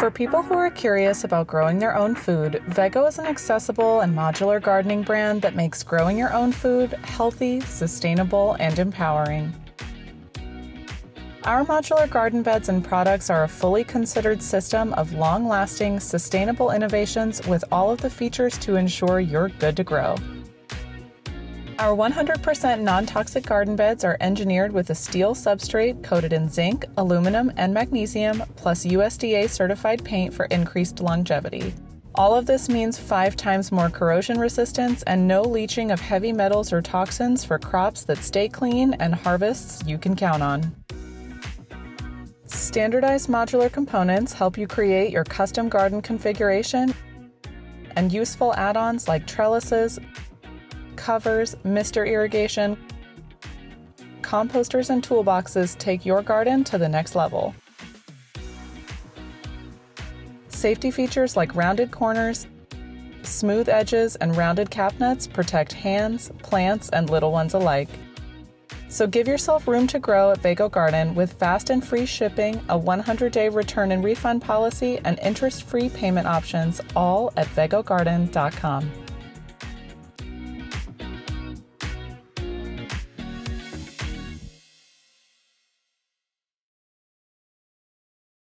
For people who are curious about growing their own food, Vego is an accessible and modular gardening brand that makes growing your own food healthy, sustainable, and empowering. Our modular garden beds and products are a fully considered system of long-lasting, sustainable innovations with all of the features to ensure you're good to grow. Our 100% non-toxic garden beds are engineered with a steel substrate coated in zinc, aluminum, and magnesium, plus USDA-certified paint for increased longevity. All of this means 5 times more corrosion resistance and no leaching of heavy metals or toxins for crops that stay clean and harvests you can count on. Standardized modular components help you create your custom garden configuration, and useful add-ons like trellises, covers, mister irrigation, composters, and toolboxes take your garden to the next level. Safety features like rounded corners, smooth edges, and rounded cabinets protect hands, plants, and little ones alike. So give yourself room to grow at Vego Garden with fast and free shipping, a 100-day return and refund policy, and interest-free payment options, all at vegogarden.com.